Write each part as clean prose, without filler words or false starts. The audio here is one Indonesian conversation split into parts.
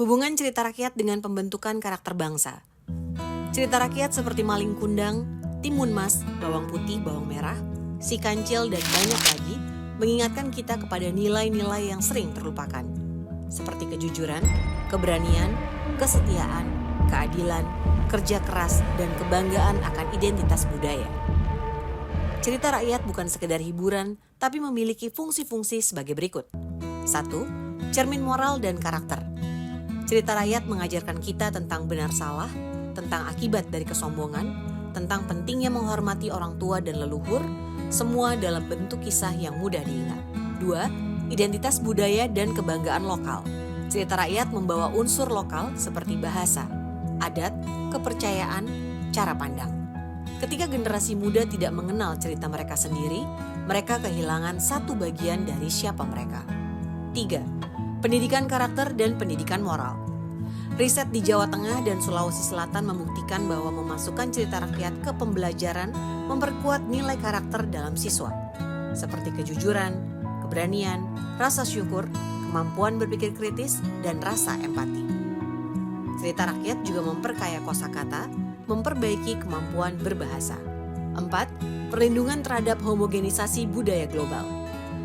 Hubungan cerita rakyat dengan pembentukan karakter bangsa. Cerita rakyat seperti Malin Kundang, Timun Mas, Bawang Putih, Bawang Merah, Si Kancil, dan banyak lagi mengingatkan kita kepada nilai-nilai yang sering terlupakan. Seperti kejujuran, keberanian, kesetiaan, keadilan, kerja keras, dan kebanggaan akan identitas budaya. Cerita rakyat bukan sekedar hiburan, tapi memiliki fungsi-fungsi sebagai berikut. 1. Cermin moral dan karakter. Cerita rakyat mengajarkan kita tentang benar salah, tentang akibat dari kesombongan, tentang pentingnya menghormati orang tua dan leluhur, semua dalam bentuk kisah yang mudah diingat. 2. Identitas budaya dan kebanggaan lokal. Cerita rakyat membawa unsur lokal seperti bahasa, adat, kepercayaan, cara pandang. Ketika generasi muda tidak mengenal cerita mereka sendiri, mereka kehilangan satu bagian dari siapa mereka. 3. Pendidikan karakter dan pendidikan moral. Riset di Jawa Tengah dan Sulawesi Selatan membuktikan bahwa memasukkan cerita rakyat ke pembelajaran memperkuat nilai karakter dalam siswa, seperti kejujuran, keberanian, rasa syukur, kemampuan berpikir kritis, dan rasa empati. Cerita rakyat juga memperkaya kosakata, memperbaiki kemampuan berbahasa. 4. Perlindungan terhadap homogenisasi budaya global.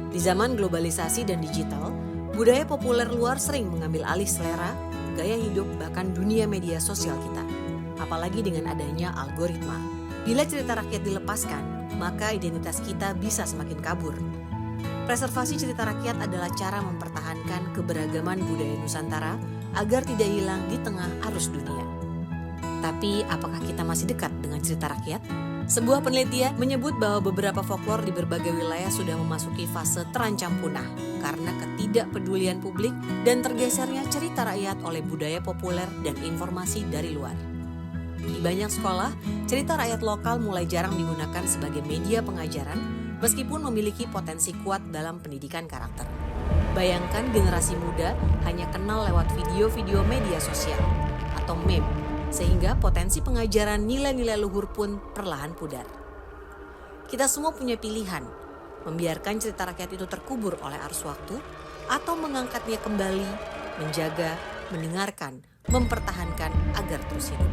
Di zaman globalisasi dan digital, budaya populer luar sering mengambil alih selera, gaya hidup, bahkan dunia media sosial kita. Apalagi dengan adanya algoritma. Bila cerita rakyat dilepaskan, maka identitas kita bisa semakin kabur. Preservasi cerita rakyat adalah cara mempertahankan keberagaman budaya Nusantara agar tidak hilang di tengah arus dunia. Tapi apakah kita masih dekat dengan cerita rakyat? Sebuah penelitian menyebut bahwa beberapa folklore di berbagai wilayah sudah memasuki fase terancam punah karena ketidakpedulian publik dan tergesernya cerita rakyat oleh budaya populer dan informasi dari luar. Di banyak sekolah, cerita rakyat lokal mulai jarang digunakan sebagai media pengajaran meskipun memiliki potensi kuat dalam pendidikan karakter. Bayangkan generasi muda hanya kenal lewat video-video media sosial atau meme, sehingga potensi pengajaran nilai-nilai luhur pun perlahan pudar. Kita semua punya pilihan, membiarkan cerita rakyat itu terkubur oleh arus waktu, atau mengangkatnya kembali, menjaga, mendengarkan, mempertahankan agar terus hidup.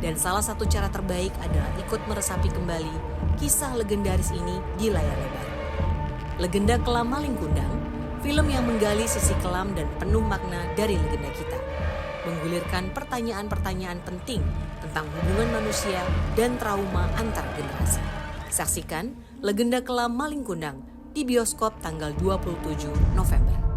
Dan salah satu cara terbaik adalah ikut meresapi kembali kisah legendaris ini di layar lebar. Legenda Kelam Malin Kundang, film yang menggali sisi kelam dan penuh makna dari legenda kita, menggulirkan pertanyaan-pertanyaan penting tentang hubungan manusia dan trauma antar generasi. Saksikan Legenda Kelam Malin Kundang di bioskop tanggal 27 November.